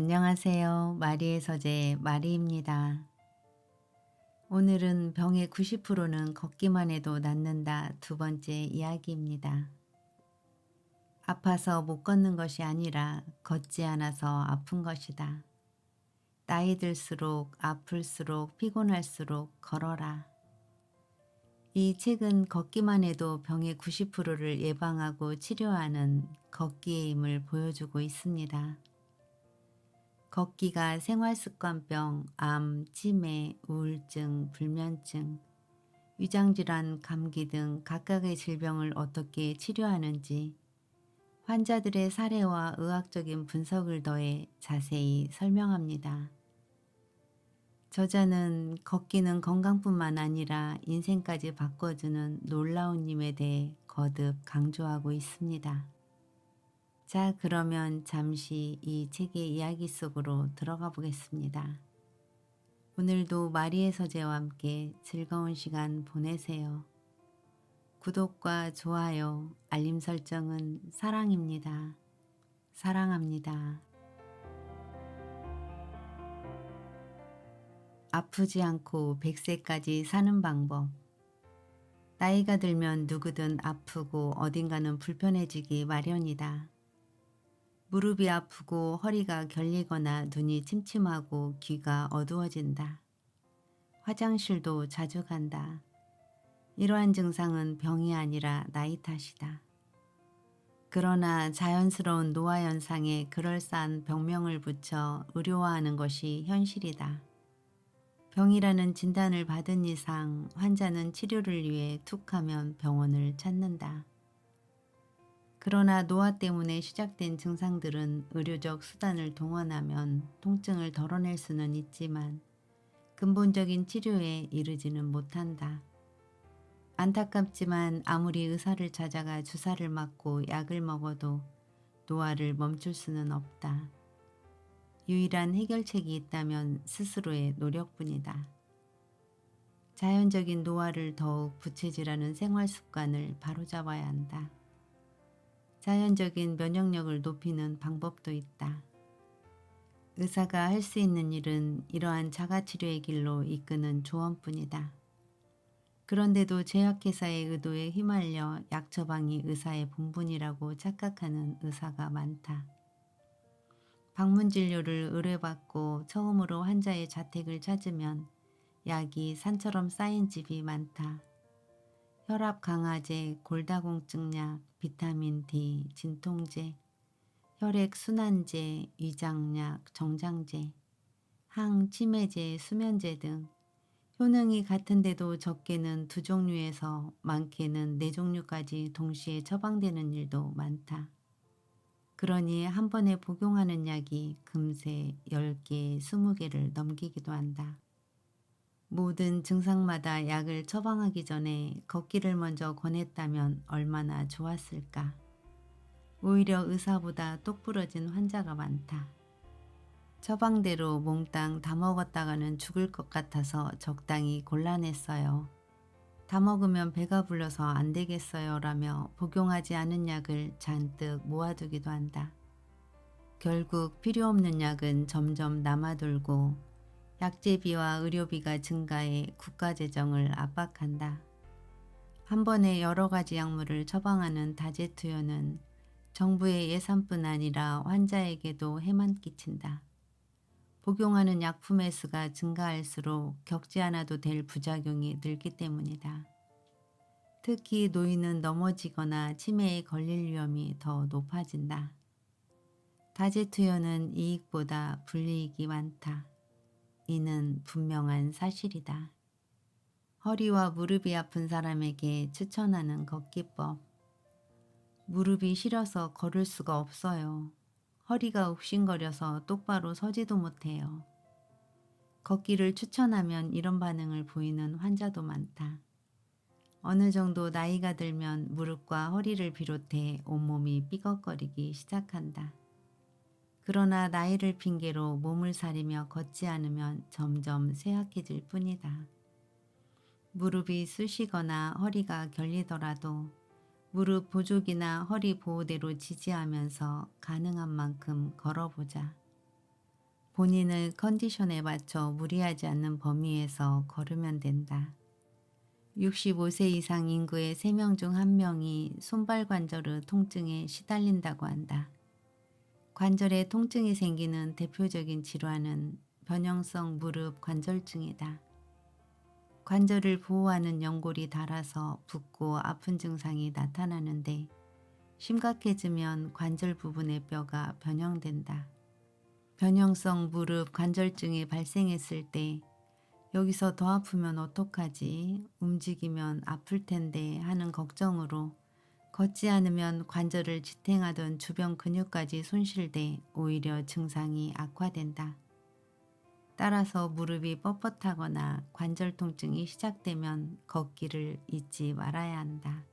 안녕하세요. 마리의 서재 마리입니다. 오늘은 병의 90%는 걷기만 해도 낫는다 두 번째 이야기입니다. 아파서 못 걷는 것이 아니라 걷지 않아서 아픈 것이다. 나이 들수록 아플수록 피곤할수록 걸어라. 이 책은 걷기만 해도 병의 90%를 예방하고 치료하는 걷기의 힘을 보여주고 있습니다. 걷기가 생활습관병, 암, 치매, 우울증, 불면증, 위장질환, 감기 등 각각의 질병을 어떻게 치료하는지 환자들의 사례와 의학적인 분석을 더해 자세히 설명합니다. 저자는 걷기는 건강뿐만 아니라 인생까지 바꿔주는 놀라운 힘에 대해 거듭 강조하고 있습니다. 자, 그러면 잠시 이 책의 이야기 속으로 들어가 보겠습니다. 오늘도 마리의 서재와 함께 즐거운 시간 보내세요. 구독과 좋아요, 알림 설정은 사랑입니다. 사랑합니다. 아프지 않고 100세까지 사는 방법. 나이가 들면 누구든 아프고 어딘가는 불편해지기 마련이다. 무릎이 아프고 허리가 결리거나 눈이 침침하고 귀가 어두워진다. 화장실도 자주 간다. 이러한 증상은 병이 아니라 나이 탓이다. 그러나 자연스러운 노화 현상에 그럴싸한 병명을 붙여 의료화하는 것이 현실이다. 병이라는 진단을 받은 이상 환자는 치료를 위해 툭하면 병원을 찾는다. 그러나 노화 때문에 시작된 증상들은 의료적 수단을 동원하면 통증을 덜어낼 수는 있지만 근본적인 치료에 이르지는 못한다. 안타깝지만 아무리 의사를 찾아가 주사를 맞고 약을 먹어도 노화를 멈출 수는 없다. 유일한 해결책이 있다면 스스로의 노력뿐이다. 자연적인 노화를 더욱 부채질하는 생활 습관을 바로잡아야 한다. 자연적인 면역력을 높이는 방법도 있다. 의사가 할 수 있는 일은 이러한 자가치료의 길로 이끄는 조언뿐이다. 그런데도 제약회사의 의도에 휘말려 약 처방이 의사의 본분이라고 착각하는 의사가 많다. 방문진료를 의뢰받고 처음으로 환자의 자택을 찾으면 약이 산처럼 쌓인 집이 많다. 혈압 강화제, 골다공증약, 비타민 D, 진통제, 혈액 순환제, 위장약, 정장제, 항치매제, 수면제 등 효능이 같은데도 적게는 2종류에서 많게는 4종류까지 동시에 처방되는 일도 많다. 그러니 한 번에 복용하는 약이 금세 10개, 20개를 넘기기도 한다. 모든 증상마다 약을 처방하기 전에 걷기를 먼저 권했다면 얼마나 좋았을까. 오히려 의사보다 똑부러진 환자가 많다. 처방대로 몽땅 다 먹었다가는 죽을 것 같아서 적당히 골라냈어요. 다 먹으면 배가 불러서 안 되겠어요 라며 복용하지 않은 약을 잔뜩 모아두기도 한다. 결국 필요 없는 약은 점점 남아돌고 약제비와 의료비가 증가해 국가재정을 압박한다. 한 번에 여러 가지 약물을 처방하는 다재투여는 정부의 예산뿐 아니라 환자에게도 해만 끼친다. 복용하는 약품의 수가 증가할수록 겪지 않아도 될 부작용이 늘기 때문이다. 특히 노인은 넘어지거나 치매에 걸릴 위험이 더 높아진다. 다재투여는 이익보다 불이익이 많다. 이는 분명한 사실이다. 허리와 무릎이 아픈 사람에게 추천하는 걷기법. 무릎이 시려서 걸을 수가 없어요. 허리가 욱신거려서 똑바로 서지도 못해요. 걷기를 추천하면 이런 반응을 보이는 환자도 많다. 어느 정도 나이가 들면 무릎과 허리를 비롯해 온몸이 삐걱거리기 시작한다. 그러나 나이를 핑계로 몸을 사리며 걷지 않으면 점점 쇠약해질 뿐이다. 무릎이 쑤시거나 허리가 결리더라도 무릎 보조기나 허리 보호대로 지지하면서 가능한 만큼 걸어보자. 본인의 컨디션에 맞춰 무리하지 않는 범위에서 걸으면 된다. 65세 이상 인구의 3명 중 1명이 손발 관절의 통증에 시달린다고 한다. 관절에 통증이 생기는 대표적인 질환은 변형성 무릎 관절증이다. 관절을 보호하는 연골이 닳아서 붓고 아픈 증상이 나타나는데 심각해지면 관절 부분의 뼈가 변형된다. 변형성 무릎 관절증이 발생했을 때 여기서 더 아프면 어떡하지? 움직이면 아플 텐데 하는 걱정으로 걷지 않으면 관절을 지탱하던 주변 근육까지 손실돼 오히려 증상이 악화된다. 따라서 무릎이 뻣뻣하거나 관절 통증이 시작되면 걷기를 잊지 말아야 한다.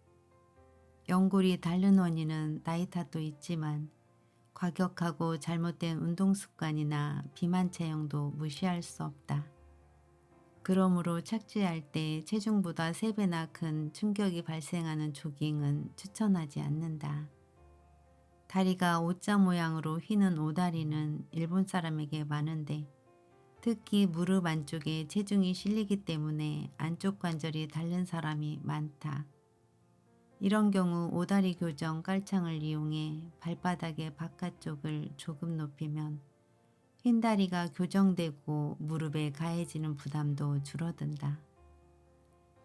연골이 닳는 원인은 나이 탓도 있지만 과격하고 잘못된 운동 습관이나 비만 체형도 무시할 수 없다. 그러므로 착지할 때 체중보다 3배나 큰 충격이 발생하는 조깅은 추천하지 않는다. 다리가 O자 모양으로 휘는 오다리는 일본 사람에게 많은데 특히 무릎 안쪽에 체중이 실리기 때문에 안쪽 관절이 닳는 사람이 많다. 이런 경우 오다리 교정 깔창을 이용해 발바닥의 바깥쪽을 조금 높이면 흰다리가 교정되고 무릎에 가해지는 부담도 줄어든다.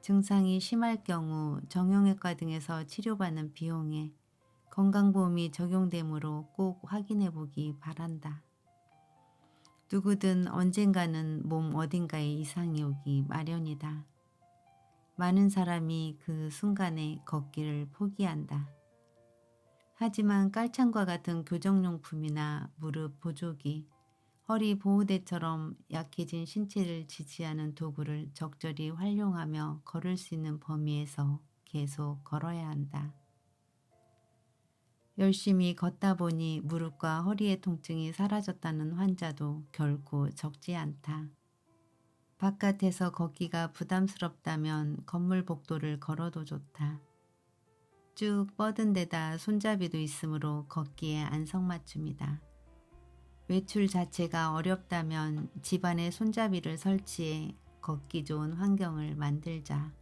증상이 심할 경우 정형외과 등에서 치료받는 비용에 건강보험이 적용되므로 꼭 확인해 보기 바란다. 누구든 언젠가는 몸 어딘가에 이상이 오기 마련이다. 많은 사람이 그 순간에 걷기를 포기한다. 하지만 깔창과 같은 교정용품이나 무릎 보조기, 허리 보호대처럼 약해진 신체를 지지하는 도구를 적절히 활용하며 걸을 수 있는 범위에서 계속 걸어야 한다. 열심히 걷다 보니 무릎과 허리의 통증이 사라졌다는 환자도 결코 적지 않다. 바깥에서 걷기가 부담스럽다면 건물 복도를 걸어도 좋다. 쭉 뻗은 데다 손잡이도 있으므로 걷기에 안성맞춤이다. 외출 자체가 어렵다면 집안에 손잡이를 설치해 걷기 좋은 환경을 만들자.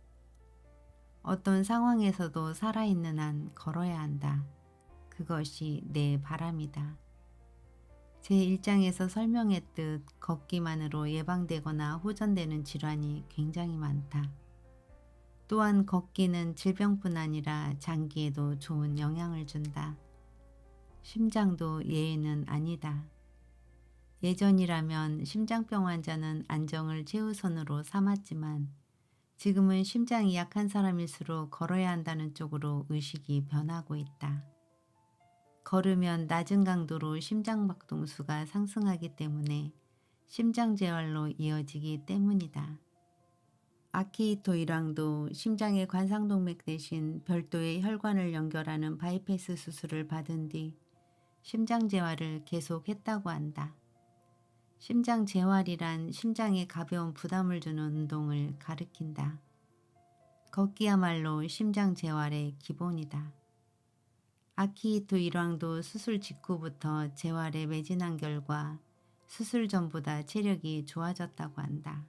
어떤 상황에서도 살아있는 한 걸어야 한다. 그것이 내 바람이다. 제 1장에서 설명했듯 걷기만으로 예방되거나 호전되는 질환이 굉장히 많다. 또한 걷기는 질병뿐 아니라 장기에도 좋은 영향을 준다. 심장도 예외는 아니다. 예전이라면 심장병 환자는 안정을 최우선으로 삼았지만 지금은 심장이 약한 사람일수록 걸어야 한다는 쪽으로 의식이 변하고 있다. 걸으면 낮은 강도로 심장박동수가 상승하기 때문에 심장재활로 이어지기 때문이다. 아키히토 일왕도 심장의 관상동맥 대신 별도의 혈관을 연결하는 바이패스 수술을 받은 뒤 심장재활을 계속했다고 한다. 심장재활이란 심장에 가벼운 부담을 주는 운동을 가리킨다. 걷기야말로 심장재활의 기본이다. 아키히토 일왕도 수술 직후부터 재활에 매진한 결과 수술 전보다 체력이 좋아졌다고 한다.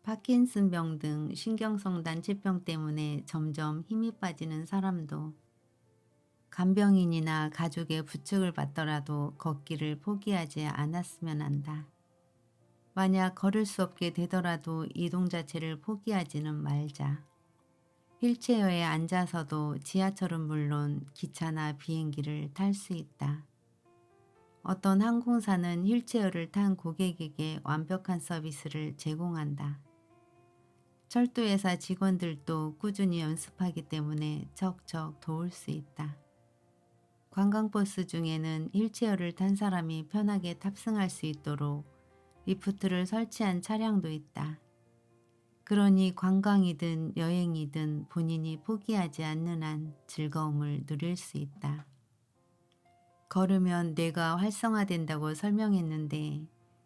파킨슨병 등 신경성 난치병 때문에 점점 힘이 빠지는 사람도 간병인이나 가족의 부축을 받더라도 걷기를 포기하지 않았으면 한다. 만약 걸을 수 없게 되더라도 이동 자체를 포기하지는 말자. 휠체어에 앉아서도 지하철은 물론 기차나 비행기를 탈 수 있다. 어떤 항공사는 휠체어를 탄 고객에게 완벽한 서비스를 제공한다. 철도회사 직원들도 꾸준히 연습하기 때문에 척척 도울 수 있다. 관광버스 중에는 휠체어를 탄 사람이 편하게 탑승할 수 있도록 리프트를 설치한 차량도 있다. 그러니 관광이든 여행이든 본인이 포기하지 않는 한 즐거움을 누릴 수 있다. 걸으면 뇌가 활성화된다고 설명했는데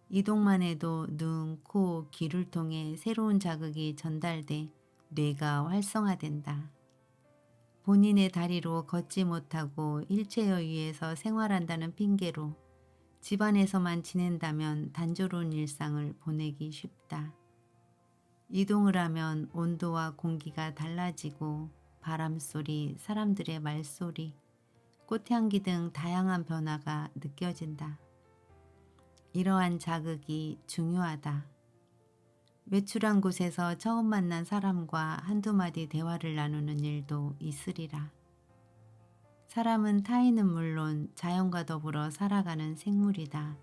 이동만 해도 눈, 코, 귀를 통해 새로운 자극이 전달돼 뇌가 활성화된다. 본인의 다리로 걷지 못하고 휠체어 위에서 생활한다는 핑계로 집안에서만 지낸다면 단조로운 일상을 보내기 쉽다. 이동을 하면 온도와 공기가 달라지고 바람소리, 사람들의 말소리, 꽃향기 등 다양한 변화가 느껴진다. 이러한 자극이 중요하다. 외출한 곳에서 처음 만난 사람과 한두 마디 대화를 나누는 일도 있으리라. 사람은 타인은 물론 자연과 더불어 살아가는 생물이다.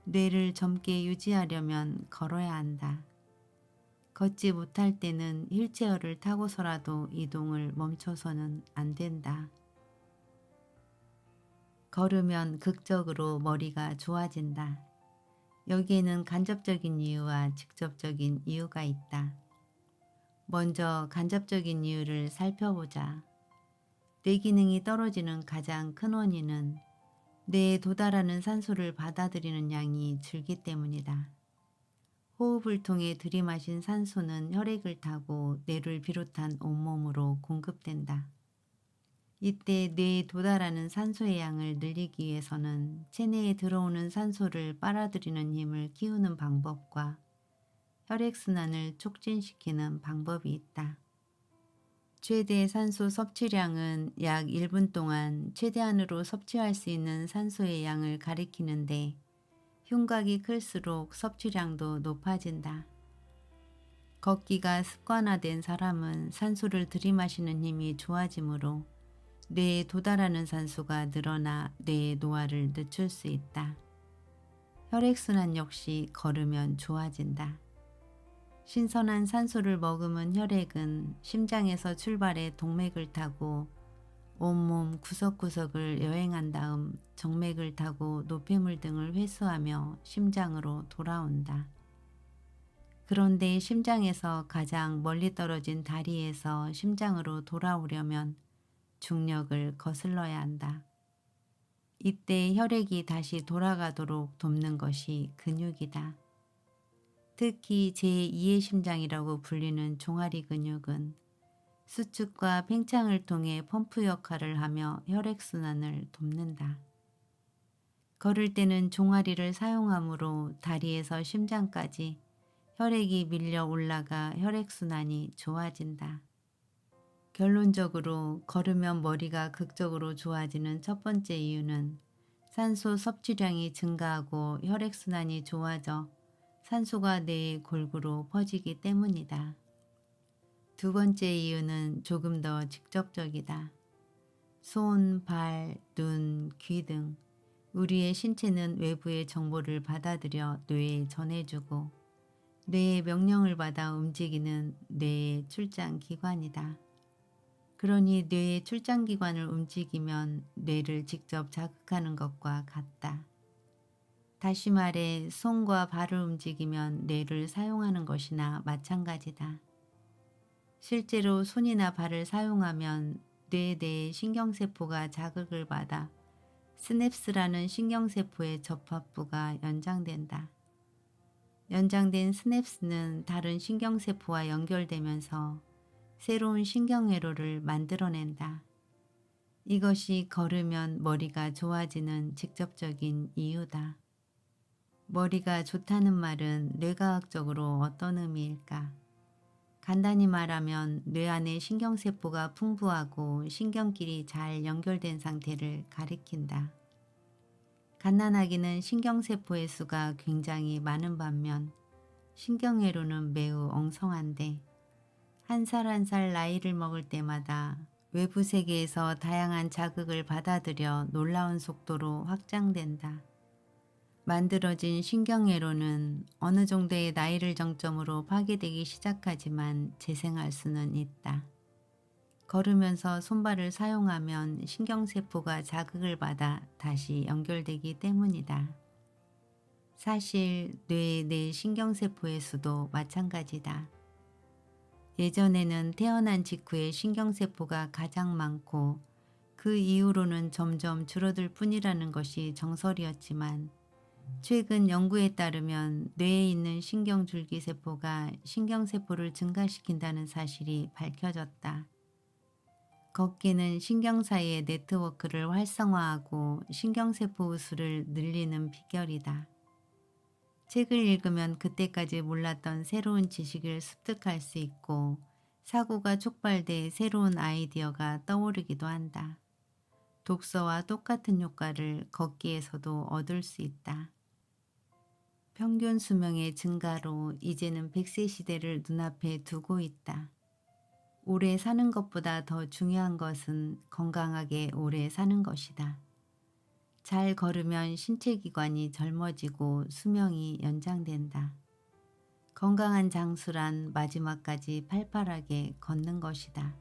뇌를 젊게 유지하려면 걸어야 한다. 걷지 못할 때는 휠체어를 타고서라도 이동을 멈춰서는 안 된다. 걸으면 극적으로 머리가 좋아진다. 여기에는 간접적인 이유와 직접적인 이유가 있다. 먼저 간접적인 이유를 살펴보자. 뇌 기능이 떨어지는 가장 큰 원인은 뇌에 도달하는 산소를 받아들이는 양이 줄기 때문이다. 호흡을 통해 들이마신 산소는 혈액을 타고 뇌를 비롯한 온몸으로 공급된다. 이때 뇌에 도달하는 산소의 양을 늘리기 위해서는 체내에 들어오는 산소를 빨아들이는 힘을 키우는 방법과 혈액순환을 촉진시키는 방법이 있다. 최대 산소 섭취량은 약 1분 동안 최대한으로 섭취할 수 있는 산소의 양을 가리키는데 흉곽이 클수록 섭취량도 높아진다. 걷기가 습관화된 사람은 산소를 들이마시는 힘이 좋아지므로 뇌에 도달하는 산소가 늘어나 뇌의 노화를 늦출 수 있다. 혈액순환 역시 걸으면 좋아진다. 신선한 산소를 머금은 혈액은 심장에서 출발해 동맥을 타고 온몸 구석구석을 여행한 다음 정맥을 타고 노폐물 등을 회수하며 심장으로 돌아온다. 그런데 심장에서 가장 멀리 떨어진 다리에서 심장으로 돌아오려면 중력을 거슬러야 한다. 이때 혈액이 다시 돌아가도록 돕는 것이 근육이다. 특히 제2의 심장이라고 불리는 종아리 근육은 수축과 팽창을 통해 펌프 역할을 하며 혈액순환을 돕는다. 걸을 때는 종아리를 사용하므로 다리에서 심장까지 혈액이 밀려 올라가 혈액순환이 좋아진다. 결론적으로 걸으면 머리가 극적으로 좋아지는 첫 번째 이유는 산소 섭취량이 증가하고 혈액순환이 좋아져 산소가 뇌에 골고루 퍼지기 때문이다. 두 번째 이유는 조금 더 직접적이다. 손, 발, 눈, 귀 등 우리의 신체는 외부의 정보를 받아들여 뇌에 전해주고 뇌의 명령을 받아 움직이는 뇌의 출장기관이다. 그러니 뇌의 출장기관을 움직이면 뇌를 직접 자극하는 것과 같다. 다시 말해 손과 발을 움직이면 뇌를 사용하는 것이나 마찬가지다. 실제로 손이나 발을 사용하면 뇌 내의 신경세포가 자극을 받아 스냅스라는 신경세포의 접합부가 연장된다. 연장된 스냅스는 다른 신경세포와 연결되면서 새로운 신경회로를 만들어낸다. 이것이 걸으면 머리가 좋아지는 직접적인 이유다. 머리가 좋다는 말은 뇌과학적으로 어떤 의미일까? 간단히 말하면 뇌 안에 신경세포가 풍부하고 신경끼리 잘 연결된 상태를 가리킨다. 갓난아기는 신경세포의 수가 굉장히 많은 반면 신경회로는 매우 엉성한데 한 살 한 살 나이를 먹을 때마다 외부 세계에서 다양한 자극을 받아들여 놀라운 속도로 확장된다. 만들어진 신경회로는 어느 정도의 나이를 정점으로 파괴되기 시작하지만 재생할 수는 있다. 걸으면서 손발을 사용하면 신경세포가 자극을 받아 다시 연결되기 때문이다. 사실 뇌의 내 신경세포의 수도 마찬가지다. 예전에는 태어난 직후에 신경세포가 가장 많고 그 이후로는 점점 줄어들 뿐이라는 것이 정설이었지만 최근 연구에 따르면 뇌에 있는 신경줄기세포가 신경세포를 증가시킨다는 사실이 밝혀졌다. 걷기는 신경사이의 네트워크를 활성화하고 신경세포 수를 늘리는 비결이다. 책을 읽으면 그때까지 몰랐던 새로운 지식을 습득할 수 있고 사고가 촉발돼 새로운 아이디어가 떠오르기도 한다. 독서와 똑같은 효과를 걷기에서도 얻을 수 있다. 평균 수명의 증가로 이제는 100세 시대를 눈앞에 두고 있다. 오래 사는 것보다 더 중요한 것은 건강하게 오래 사는 것이다. 잘 걸으면 신체 기관이 젊어지고 수명이 연장된다. 건강한 장수란 마지막까지 팔팔하게 걷는 것이다.